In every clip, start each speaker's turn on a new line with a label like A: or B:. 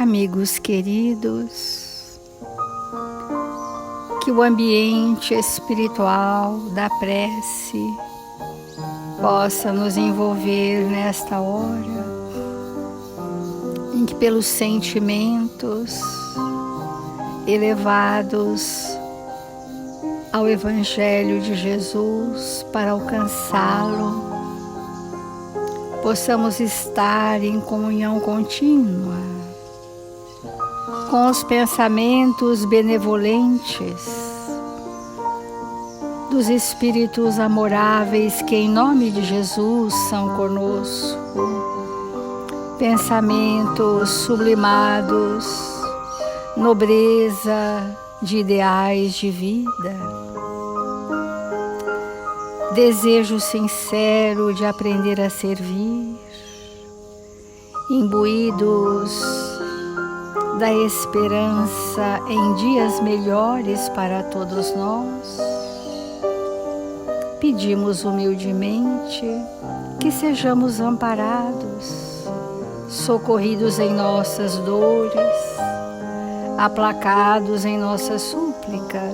A: Amigos queridos, que o ambiente espiritual da prece possa nos envolver nesta hora, em que pelos sentimentos elevados ao Evangelho de Jesus para alcançá-lo, possamos estar em comunhão contínua com os pensamentos benevolentes dos Espíritos amoráveis que em nome de Jesus são conosco, pensamentos sublimados, nobreza de ideais de vida, desejo sincero de aprender a servir, imbuídos da esperança em dias melhores para todos nós, pedimos humildemente que sejamos amparados, socorridos em nossas dores, aplacados em nossas súplicas,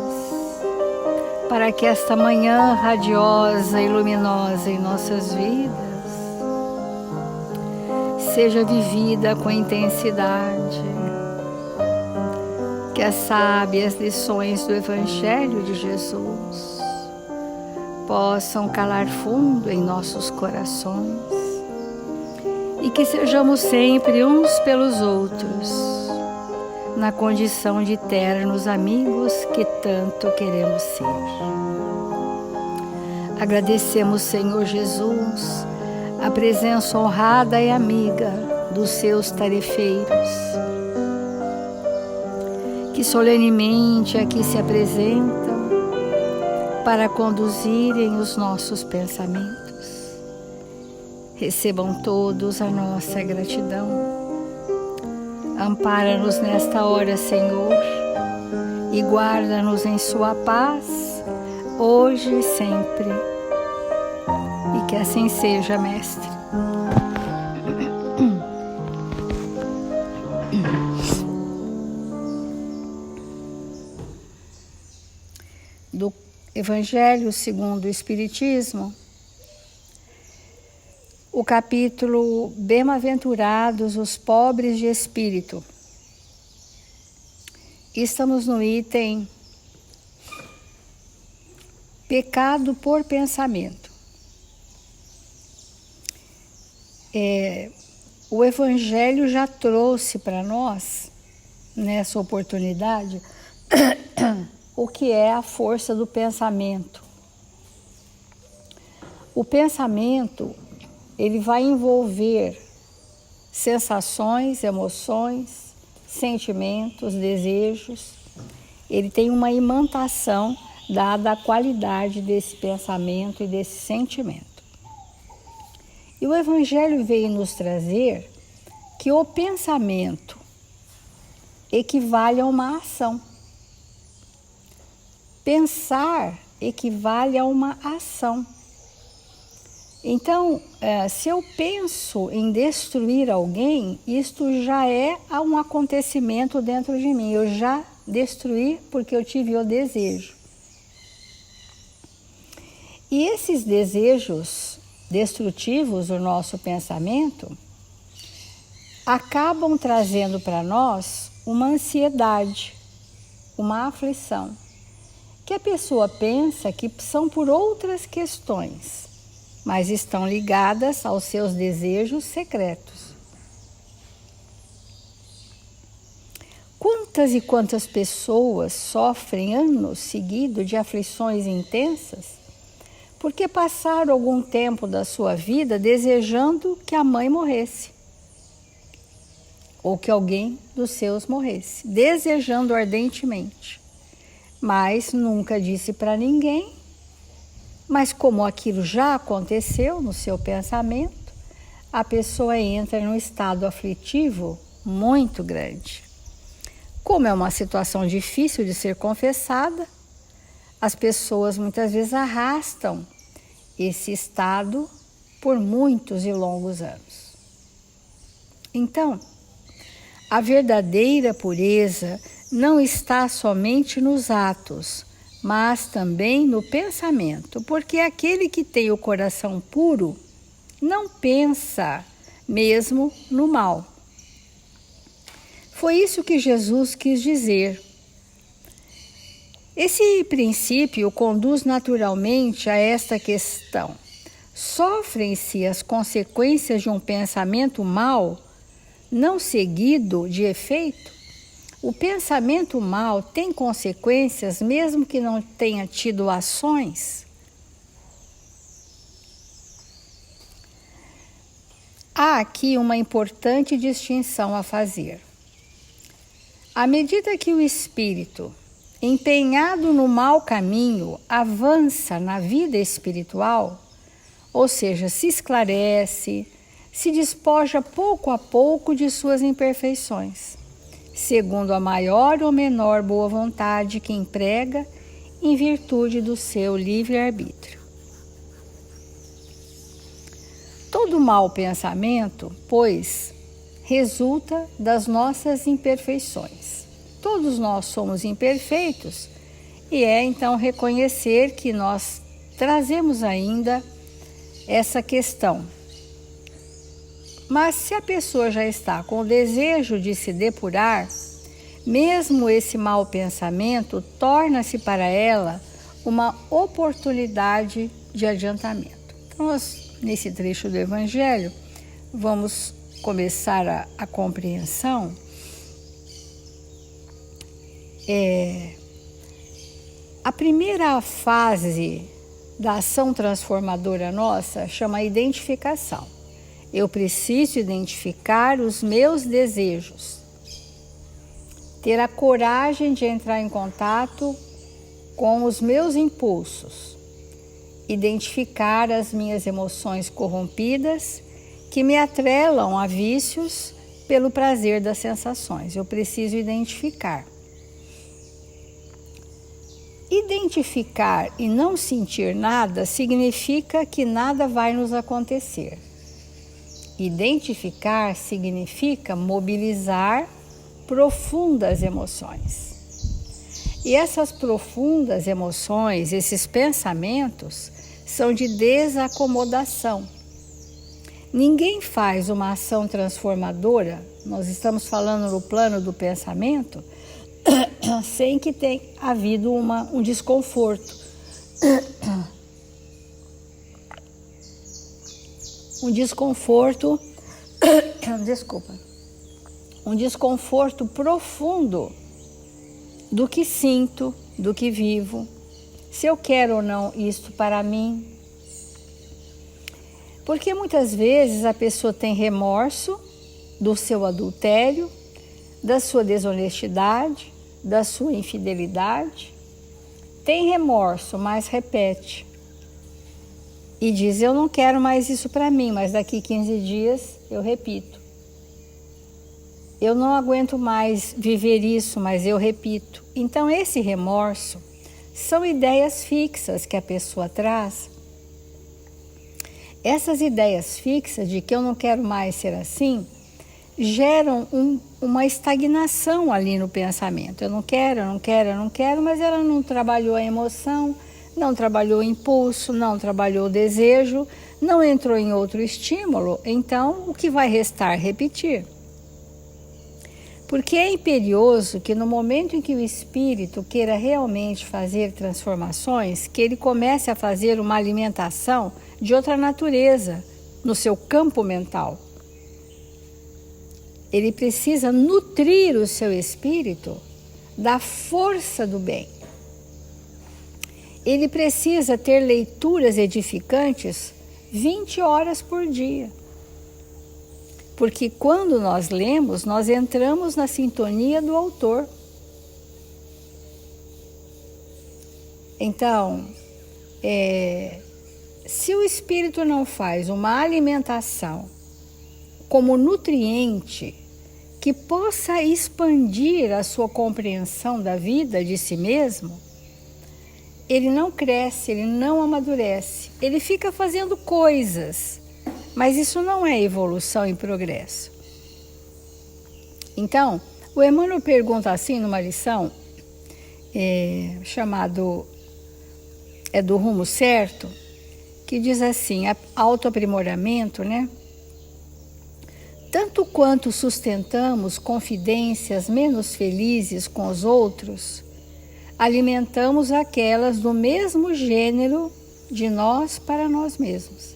A: para que esta manhã radiosa e luminosa em nossas vidas seja vivida com intensidade, que as sábias lições do Evangelho de Jesus possam calar fundo em nossos corações e que sejamos sempre uns pelos outros, na condição de eternos amigos que tanto queremos ser. Agradecemos, Senhor Jesus, a presença honrada e amiga dos seus tarefeiros, que solenemente aqui se apresentam para conduzirem os nossos pensamentos. Recebam todos a nossa gratidão. Ampara-nos nesta hora, Senhor, e guarda-nos em sua paz, hoje e sempre. E que assim seja, Mestre. Do Evangelho segundo o Espiritismo, o capítulo Bem-aventurados os pobres de espírito. Estamos no item Pecado por pensamento. O Evangelho já trouxe para nós, nessa oportunidade, o que é a força do pensamento. O pensamento, ele vai envolver sensações, emoções, sentimentos, desejos. Ele tem uma imantação dada a qualidade desse pensamento e desse sentimento. E o Evangelho veio nos trazer que o pensamento equivale a uma ação. Pensar equivale a uma ação. Então, se eu penso em destruir alguém, isto já é um acontecimento dentro de mim. Eu já destruí porque eu tive o desejo. E esses desejos destrutivos do nosso pensamento acabam trazendo para nós uma ansiedade, uma aflição, que a pessoa pensa que são por outras questões, mas estão ligadas aos seus desejos secretos. Quantas e quantas pessoas sofrem anos seguidos de aflições intensas porque passaram algum tempo da sua vida desejando que a mãe morresse ou que alguém dos seus morresse, desejando ardentemente, mas nunca disse para ninguém. Mas como aquilo já aconteceu no seu pensamento, a pessoa entra num estado aflitivo muito grande. Como é uma situação difícil de ser confessada, as pessoas muitas vezes arrastam esse estado por muitos e longos anos. Então, A verdadeira pureza não está somente nos atos, mas também no pensamento, porque aquele que tem o coração puro não pensa mesmo no mal. Foi isso que Jesus quis dizer. Esse princípio conduz naturalmente a esta questão. Sofrem-se as consequências de um pensamento mau, não seguido de efeito? O pensamento mau tem consequências mesmo que não tenha tido ações? Há aqui uma importante distinção a fazer. À medida que o espírito, empenhado no mau caminho, avança na vida espiritual, ou seja, se esclarece, se despoja pouco a pouco de suas imperfeições, segundo a maior ou menor boa vontade que emprega em virtude do seu livre-arbítrio. Todo mau pensamento, pois, resulta das nossas imperfeições. Todos nós somos imperfeitos e é então reconhecer que nós trazemos ainda essa questão. Mas se a pessoa já está com o desejo de se depurar, mesmo esse mau pensamento torna-se para ela uma oportunidade de adiantamento. Então, nesse trecho do Evangelho, vamos começar a compreensão. A primeira fase da ação transformadora nossa chama identificação. Eu preciso identificar os meus desejos, ter a coragem de entrar em contato com os meus impulsos, identificar as minhas emoções corrompidas que me atrelam a vícios pelo prazer das sensações. Eu preciso identificar. Identificar e não sentir nada significa que nada vai nos acontecer. Identificar significa mobilizar profundas emoções. E essas profundas emoções, esses pensamentos, são de desacomodação. Ninguém faz uma ação transformadora, nós estamos falando no plano do pensamento, sem que tenha havido um desconforto. Um desconforto profundo do que sinto, do que vivo, se eu quero ou não isto para mim. Porque muitas vezes a pessoa tem remorso do seu adultério, da sua desonestidade, da sua infidelidade. Tem remorso, mas repete. E diz, eu não quero mais isso para mim, mas daqui 15 dias eu repito. Eu não aguento mais viver isso, mas eu repito. Então esse remorso são ideias fixas que a pessoa traz. Essas ideias fixas de que eu não quero mais ser assim, geram uma estagnação ali no pensamento. Eu não quero, mas ela não trabalhou a emoção, não trabalhou o impulso, não trabalhou o desejo, não entrou em outro estímulo, então o que vai restar? Repetir. Porque é imperioso que no momento em que o espírito queira realmente fazer transformações, que ele comece a fazer uma alimentação de outra natureza no seu campo mental. Ele precisa nutrir o seu espírito da força do bem. Ele precisa ter leituras edificantes 20 horas por dia. Porque quando nós lemos, nós entramos na sintonia do autor. Então, se o espírito não faz uma alimentação como nutriente que possa expandir a sua compreensão da vida, de si mesmo, ele não cresce, ele não amadurece, ele fica fazendo coisas, mas isso não é evolução e progresso. Então, o Emmanuel pergunta assim numa lição, chamado do Rumo Certo, que diz assim, autoaprimoramento, né? Tanto quanto sustentamos confidências menos felizes com os outros, alimentamos aquelas do mesmo gênero de nós para nós mesmos.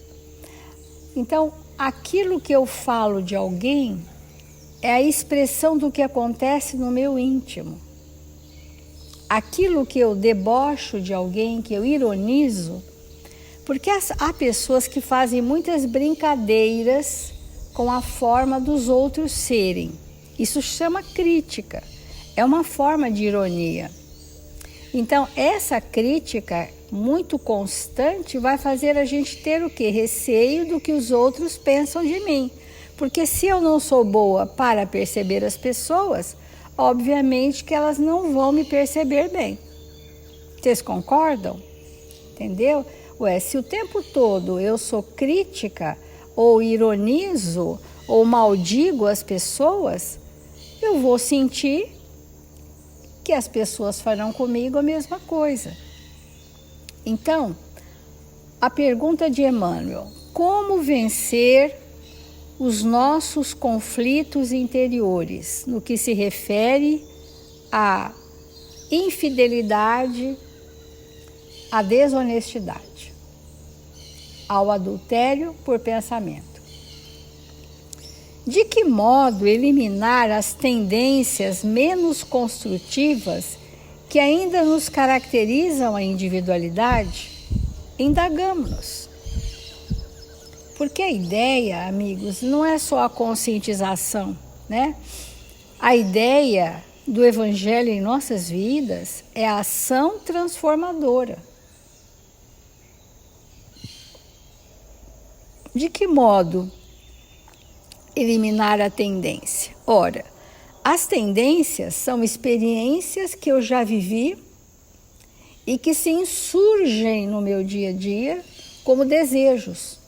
A: Então, aquilo que eu falo de alguém é a expressão do que acontece no meu íntimo. Aquilo que eu debocho de alguém, que eu ironizo, porque há pessoas que fazem muitas brincadeiras com a forma dos outros serem. Isso chama crítica, é uma forma de ironia. Então, essa crítica muito constante vai fazer a gente ter o quê? Receio do que os outros pensam de mim. Porque se eu não sou boa para perceber as pessoas, obviamente que elas não vão me perceber bem. Vocês concordam? Entendeu? Se o tempo todo eu sou crítica, ou ironizo, ou maldigo as pessoas, eu vou sentir que as pessoas farão comigo a mesma coisa. Então, a pergunta de Emmanuel: como vencer os nossos conflitos interiores no que se refere à infidelidade, à desonestidade, ao adultério por pensamento? De que modo eliminar as tendências menos construtivas que ainda nos caracterizam a individualidade? Indagamos-nos. Porque a ideia, amigos, não é só a conscientização, né? A ideia do Evangelho em nossas vidas é a ação transformadora. De que modo eliminar a tendência? Ora, as tendências são experiências que eu já vivi e que se insurgem no meu dia a dia como desejos.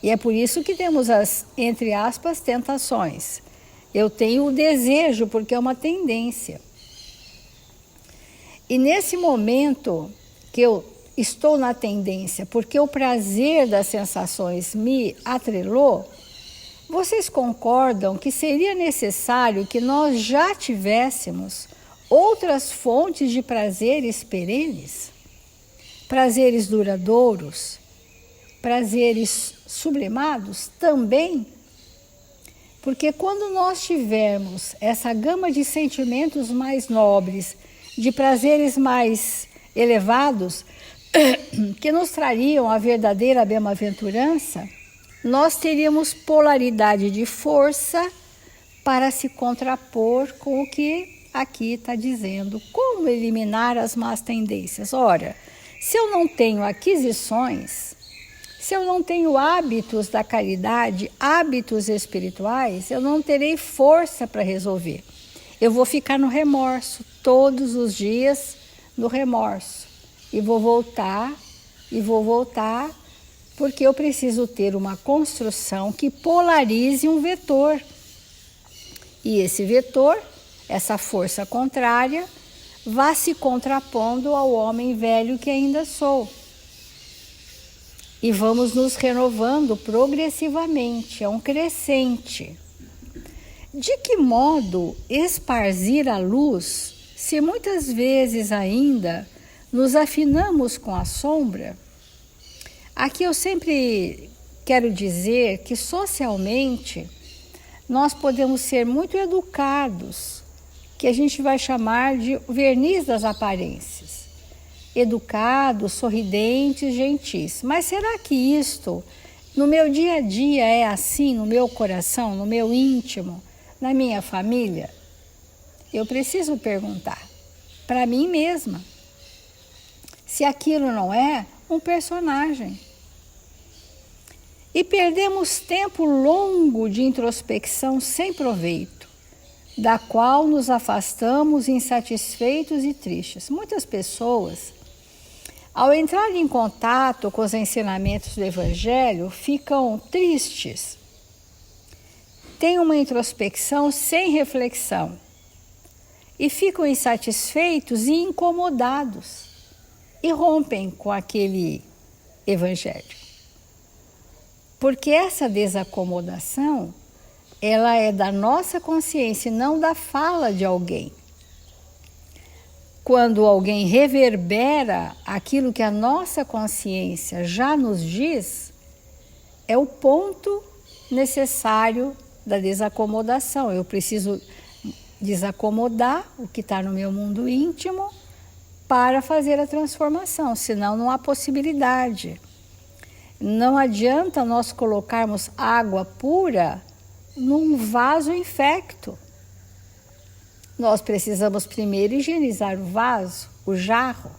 A: E é por isso que temos as, entre aspas, tentações. Eu tenho o desejo porque é uma tendência. E nesse momento que eu estou na tendência, porque o prazer das sensações me atrelou, vocês concordam que seria necessário que nós já tivéssemos outras fontes de prazeres perenes? Prazeres duradouros? Prazeres sublimados também? Porque quando nós tivermos essa gama de sentimentos mais nobres, de prazeres mais elevados, que nos trariam a verdadeira bem-aventurança, nós teríamos polaridade de força para se contrapor com o que aqui está dizendo. Como eliminar as más tendências? Ora, se eu não tenho aquisições, se eu não tenho hábitos da caridade, hábitos espirituais, eu não terei força para resolver. Eu vou ficar no remorso, todos os dias no remorso. E vou voltar, porque eu preciso ter uma construção que polarize um vetor. E esse vetor, essa força contrária, vá se contrapondo ao homem velho que ainda sou. E vamos nos renovando progressivamente, é um crescente. De que modo esparzir a luz, se muitas vezes ainda nos afinamos com a sombra? Aqui eu sempre quero dizer que socialmente nós podemos ser muito educados, que a gente vai chamar de verniz das aparências. Educados, sorridentes, gentis. Mas será que isto, no meu dia a dia, é assim, no meu coração, no meu íntimo, na minha família? Eu preciso perguntar para mim mesma se aquilo não é um personagem. E perdemos tempo longo de introspecção sem proveito, da qual nos afastamos insatisfeitos e tristes. Muitas pessoas, ao entrar em contato com os ensinamentos do Evangelho, ficam tristes, têm uma introspecção sem reflexão e ficam insatisfeitos e incomodados e rompem com aquele evangelho. Porque essa desacomodação, ela é da nossa consciência, não da fala de alguém. Quando alguém reverbera aquilo que a nossa consciência já nos diz, é o ponto necessário da desacomodação. Eu preciso desacomodar o que está no meu mundo íntimo para fazer a transformação, senão não há possibilidade. Não adianta nós colocarmos água pura num vaso infecto. Nós precisamos primeiro higienizar o vaso, o jarro,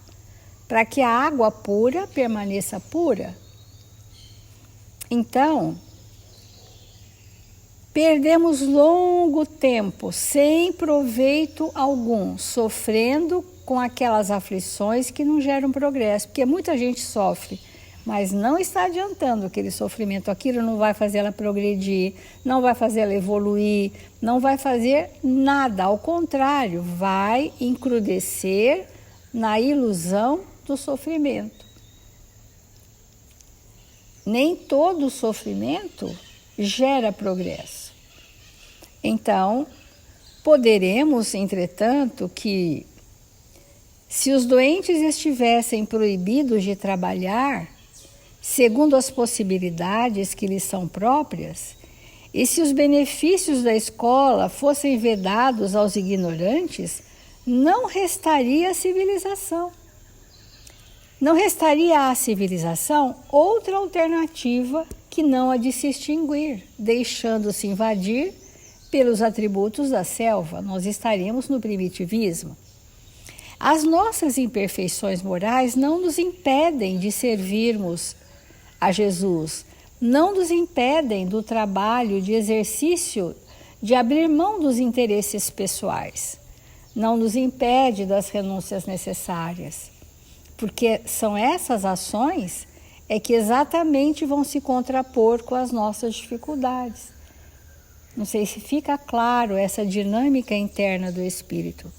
A: para que a água pura permaneça pura. Então, perdemos longo tempo sem proveito algum, sofrendo com aquelas aflições que não geram progresso, porque muita gente sofre, mas não está adiantando aquele sofrimento, aquilo não vai fazer ela progredir, não vai fazer ela evoluir, não vai fazer nada, ao contrário, vai encrudescer na ilusão do sofrimento. Nem todo sofrimento gera progresso. Então, poderemos, entretanto, que se os doentes estivessem proibidos de trabalhar, segundo as possibilidades que lhes são próprias, e se os benefícios da escola fossem vedados aos ignorantes, não restaria a civilização. Não restaria à civilização outra alternativa que não a de se extinguir, deixando-se invadir pelos atributos da selva. Nós estaríamos no primitivismo. As nossas imperfeições morais não nos impedem de servirmos a Jesus, não nos impedem do trabalho, de exercício, de abrir mão dos interesses pessoais, não nos impede das renúncias necessárias, porque são essas ações que exatamente vão se contrapor com as nossas dificuldades. Não sei se fica claro essa dinâmica interna do espírito.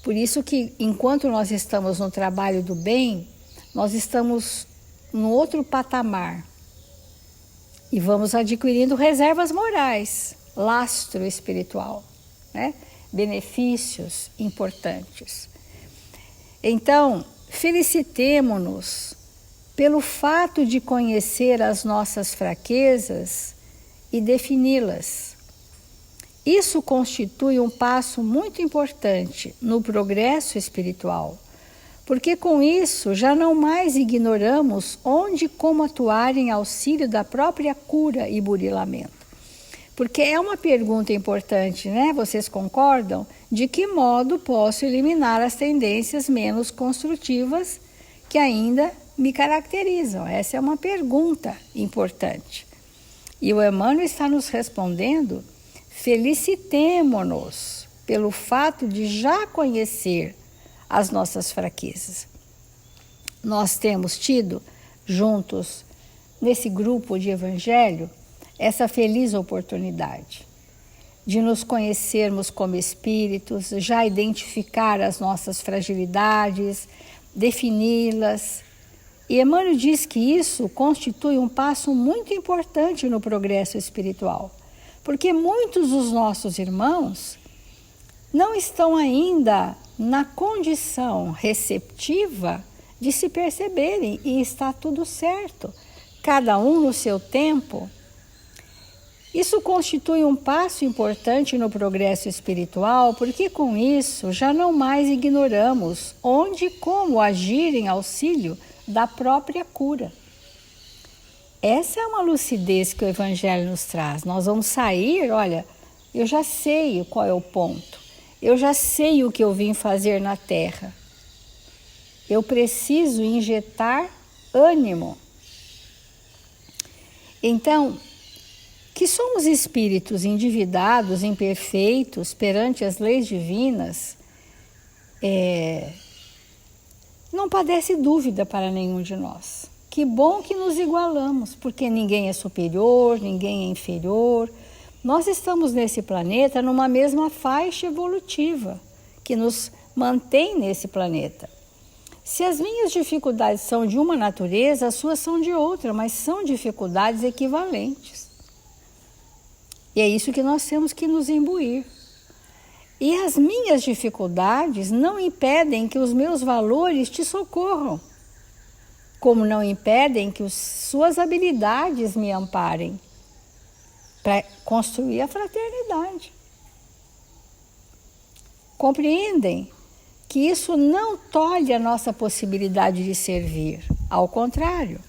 A: Por isso que, enquanto nós estamos no trabalho do bem, nós estamos num outro patamar e vamos adquirindo reservas morais, lastro espiritual, né? Benefícios importantes. Então, felicitemo-nos pelo fato de conhecer as nossas fraquezas e defini-las. Isso constitui um passo muito importante no progresso espiritual, porque com isso já não mais ignoramos onde e como atuar em auxílio da própria cura e burilamento. Porque é uma pergunta importante, né? Vocês concordam? De que modo posso eliminar as tendências menos construtivas que ainda me caracterizam? Essa é uma pergunta importante. E o Emmanuel está nos respondendo: felicitemo-nos pelo fato de já conhecer as nossas fraquezas. Nós temos tido juntos, nesse grupo de evangelho, essa feliz oportunidade de nos conhecermos como espíritos, já identificar as nossas fragilidades, defini-las. E Emmanuel diz que isso constitui um passo muito importante no progresso espiritual, porque muitos dos nossos irmãos não estão ainda na condição receptiva de se perceberem, e está tudo certo, cada um no seu tempo. Isso constitui um passo importante no progresso espiritual, porque com isso já não mais ignoramos onde e como agir em auxílio da própria cura. Essa é uma lucidez que o Evangelho nos traz. Nós vamos sair, olha, eu já sei qual é o ponto. Eu já sei o que eu vim fazer na Terra. Eu preciso injetar ânimo. Então, que somos espíritos endividados, imperfeitos, perante as leis divinas, não padece dúvida para nenhum de nós. que bom que nos igualamos, porque ninguém é superior, ninguém é inferior. Nós estamos nesse planeta numa mesma faixa evolutiva que nos mantém nesse planeta. Se as minhas dificuldades são de uma natureza, as suas são de outra, mas são dificuldades equivalentes. E é isso que nós temos que nos imbuir. E as minhas dificuldades não impedem que os meus valores te socorram, como não impedem que suas habilidades me amparem para construir a fraternidade. Compreendem que isso não tolhe a nossa possibilidade de servir, ao contrário.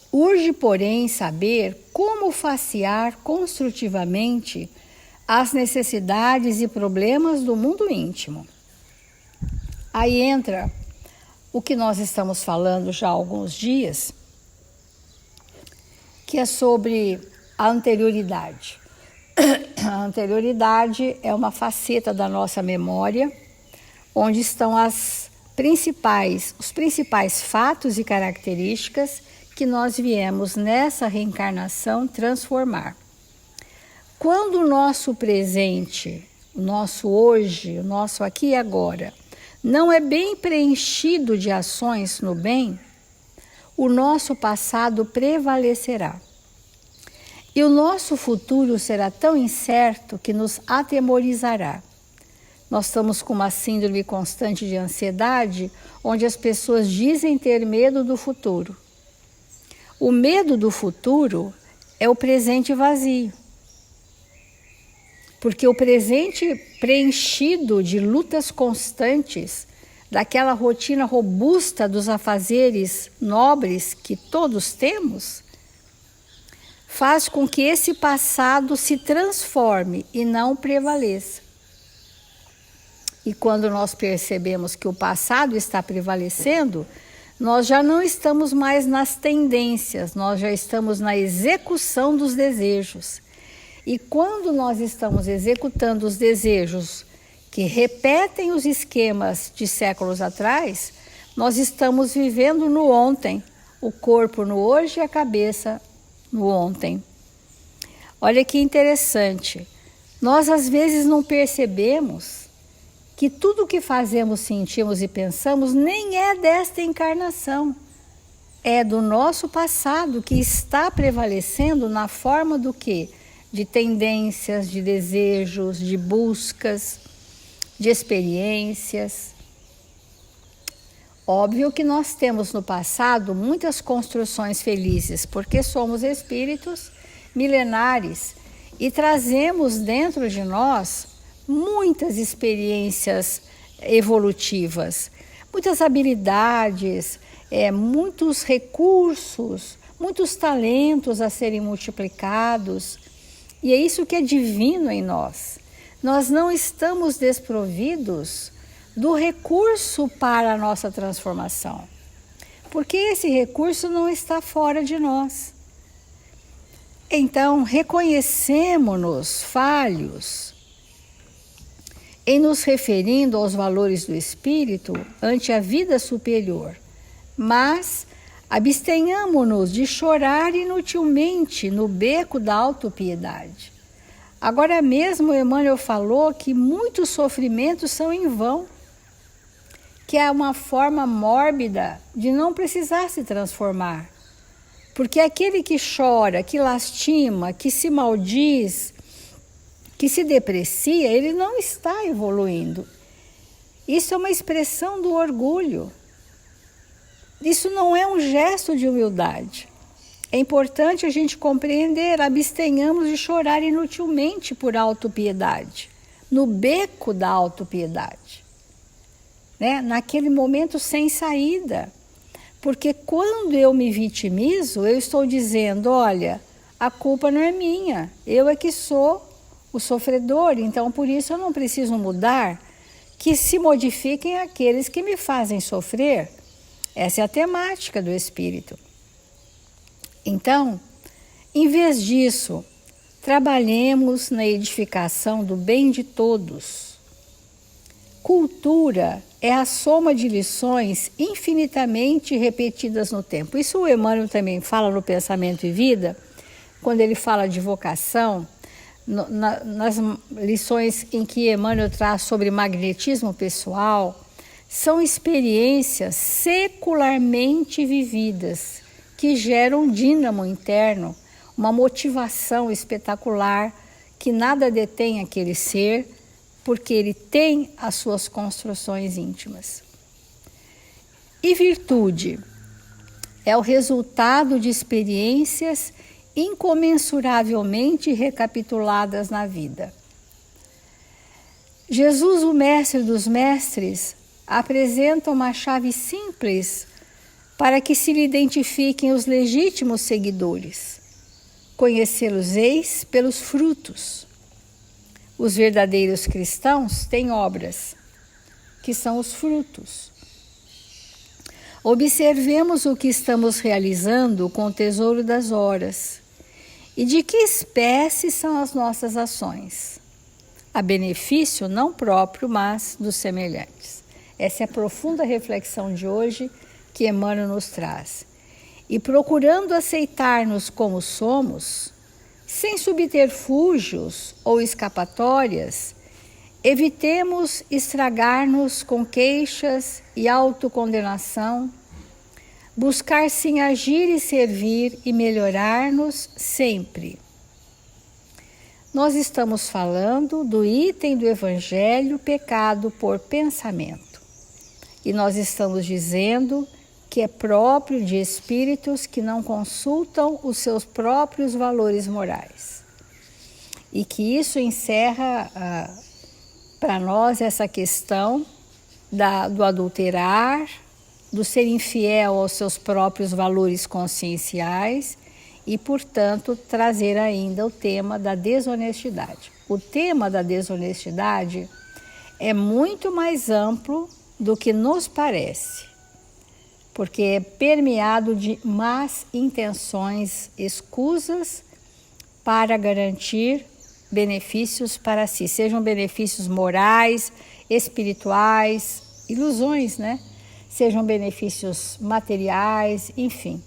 A: Urge, porém, saber como facear construtivamente as necessidades e problemas do mundo íntimo. Aí entra o que nós estamos falando já há alguns dias, que é sobre a anterioridade. A anterioridade é uma faceta da nossa memória, onde estão os principais fatos e características que nós viemos nessa reencarnação transformar. Quando o nosso presente, o nosso hoje, o nosso aqui e agora, não é bem preenchido de ações no bem, o nosso passado prevalecerá. E o nosso futuro será tão incerto que nos atemorizará. Nós estamos com uma síndrome constante de ansiedade, onde as pessoas dizem ter medo do futuro. O medo do futuro é o presente vazio. Porque o presente preenchido de lutas constantes, daquela rotina robusta dos afazeres nobres que todos temos, faz com que esse passado se transforme e não prevaleça. E quando nós percebemos que o passado está prevalecendo, nós já não estamos mais nas tendências, nós já estamos na execução dos desejos. E quando nós estamos executando os desejos que repetem os esquemas de séculos atrás, nós estamos vivendo no ontem, o corpo no hoje e a cabeça no ontem. Olha que interessante, nós às vezes não percebemos que tudo o que fazemos, sentimos e pensamos nem é desta encarnação, é do nosso passado que está prevalecendo na forma do quê? De tendências, de desejos, de buscas, de experiências. Óbvio que nós temos no passado muitas construções felizes, porque somos espíritos milenares e trazemos dentro de nós muitas experiências evolutivas, muitas habilidades, muitos recursos, muitos talentos a serem multiplicados. E é isso que é divino em nós. Nós não estamos desprovidos do recurso para a nossa transformação, porque esse recurso não está fora de nós. Então, reconhecemos-nos falhos em nos referindo aos valores do espírito ante a vida superior, mas abstenhamo-nos de chorar inutilmente no beco da autopiedade. Agora mesmo Emmanuel falou que muitos sofrimentos são em vão, que é uma forma mórbida de não precisar se transformar. Porque aquele que chora, que lastima, que se maldiz, que se deprecia, ele não está evoluindo. Isso é uma expressão do orgulho. Isso não é um gesto de humildade. É importante a gente compreender, abstenhamos de chorar inutilmente por autopiedade, no beco da autopiedade, né? Naquele momento sem saída. Porque quando eu me vitimizo, eu estou dizendo, olha, a culpa não é minha, eu é que sou o sofredor, então por isso eu não preciso mudar, que se modifiquem aqueles que me fazem sofrer. Essa é a temática do espírito. Então, em vez disso, trabalhemos na edificação do bem de todos. cultura é a soma de lições infinitamente repetidas no tempo. Isso o Emmanuel também fala no Pensamento e Vida, quando ele fala de vocação, nas lições em que Emmanuel traz sobre magnetismo pessoal, são experiências secularmente vividas que geram um dínamo interno, uma motivação espetacular que nada detém aquele ser, porque ele tem as suas construções íntimas. E virtude é o resultado de experiências incomensuravelmente recapituladas na vida. Jesus, o mestre dos mestres, apresenta uma chave simples para que se lhe identifiquem os legítimos seguidores. Conhecê-los-eis pelos frutos. Os verdadeiros cristãos têm obras, que são os frutos. Observemos o que estamos realizando com o tesouro das horas e de que espécie são as nossas ações, a benefício não próprio, mas dos semelhantes. Essa é a profunda reflexão de hoje que Emmanuel nos traz. E procurando aceitar-nos como somos, sem subterfúgios ou escapatórias, evitemos estragar-nos com queixas e autocondenação, buscar sim agir e servir e melhorar-nos sempre. Nós estamos falando do item do Evangelho, pecado por pensamento. E nós estamos dizendo que é próprio de espíritos que não consultam os seus próprios valores morais. E que isso encerra para nós essa questão do adulterar, do ser infiel aos seus próprios valores conscienciais e, portanto, trazer ainda o tema da desonestidade. O tema da desonestidade é muito mais amplo do que nos parece, porque é permeado de más intenções escusas para garantir benefícios para si, sejam benefícios morais, espirituais, ilusões, né? Sejam benefícios materiais, enfim.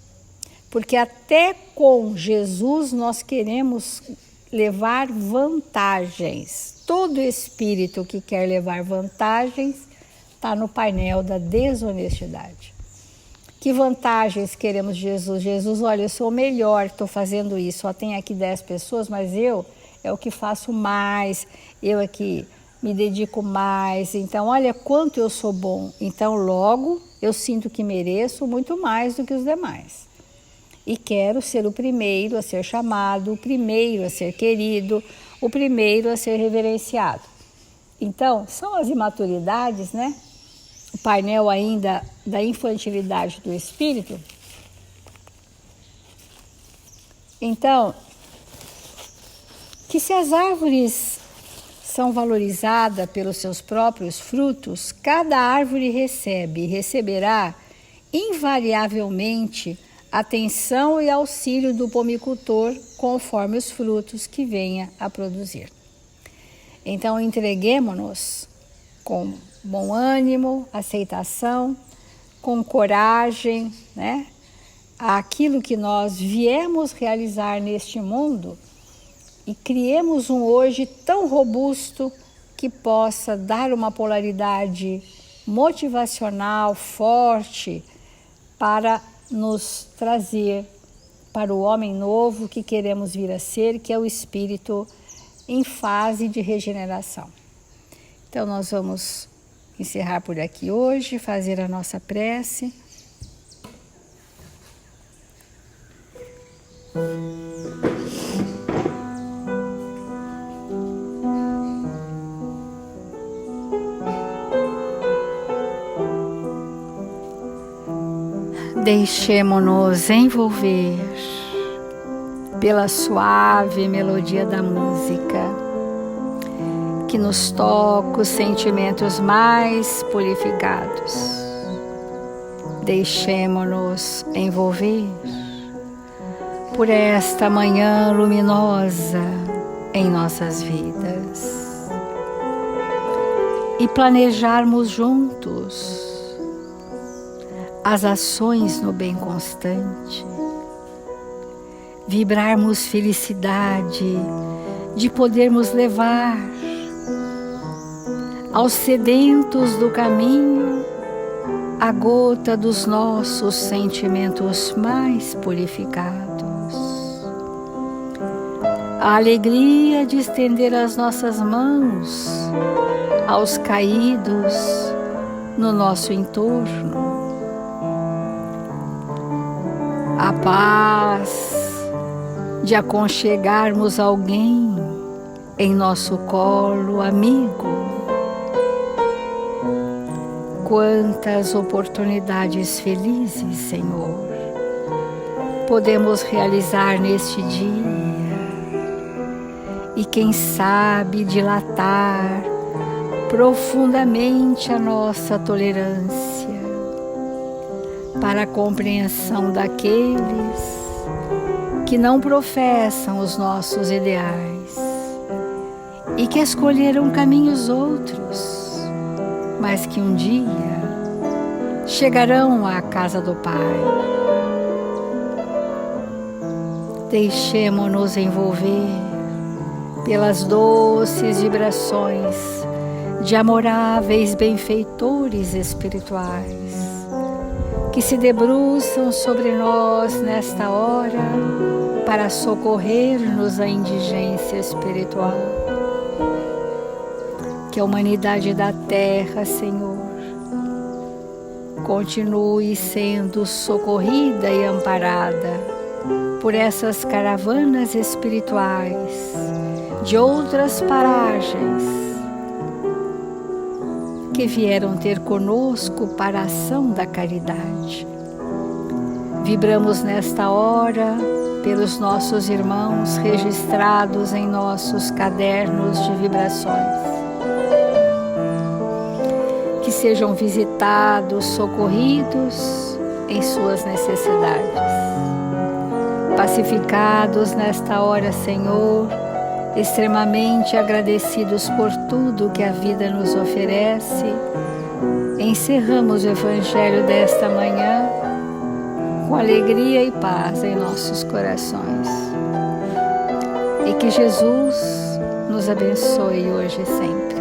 A: Porque até com Jesus nós queremos levar vantagens. Todo espírito que quer levar vantagens está no painel da desonestidade. Que vantagens queremos de Jesus? Jesus, olha, eu sou o melhor, estou fazendo isso. Só tem aqui 10 pessoas, mas eu é o que faço mais, eu é que me dedico mais. Então, olha quanto eu sou bom. Então, logo, eu sinto que mereço muito mais do que os demais. E quero ser o primeiro a ser chamado, o primeiro a ser querido, o primeiro a ser reverenciado. Então, são as imaturidades, né? O painel ainda da infantilidade do espírito. Então, que se as árvores são valorizadas pelos seus próprios frutos, cada árvore recebe e receberá invariavelmente atenção e auxílio do pomicultor conforme os frutos que venha a produzir. Então, entreguemo-nos com bom ânimo, aceitação, com coragem, né? Aquilo que nós viemos realizar neste mundo e criemos um hoje tão robusto que possa dar uma polaridade motivacional forte para nos trazer para o homem novo que queremos vir a ser, que é o espírito em fase de regeneração. Então nós vamos encerrar por aqui hoje, fazer a nossa prece. Deixemo-nos envolver pela suave melodia da música, que nos toca os sentimentos mais purificados. Deixemo-nos envolver por esta manhã luminosa em nossas vidas. e planejarmos juntos as ações no bem constante, vibrarmos felicidade de podermos levar aos sedentos do caminho a gota dos nossos sentimentos mais purificados. A alegria de estender as nossas mãos aos caídos no nosso entorno. A paz de aconchegarmos alguém em nosso colo amigo. Quantas oportunidades felizes, Senhor, podemos realizar neste dia e, quem sabe, dilatar profundamente a nossa tolerância para a compreensão daqueles que não professam os nossos ideais e que escolheram caminhos outros, mas que um dia chegarão à casa do Pai. Deixemo-nos envolver pelas doces vibrações de amoráveis benfeitores espirituais que se debruçam sobre nós nesta hora para socorrer-nos à indigência espiritual. Que a humanidade da Terra, Senhor, continue sendo socorrida e amparada por essas caravanas espirituais de outras paragens que vieram ter conosco para a ação da caridade. Vibramos nesta hora pelos nossos irmãos registrados em nossos cadernos de vibrações. Que sejam visitados, socorridos em suas necessidades. Pacificados nesta hora, Senhor, extremamente agradecidos por tudo que a vida nos oferece, encerramos o Evangelho desta manhã com alegria e paz em nossos corações. E que Jesus nos abençoe hoje e sempre.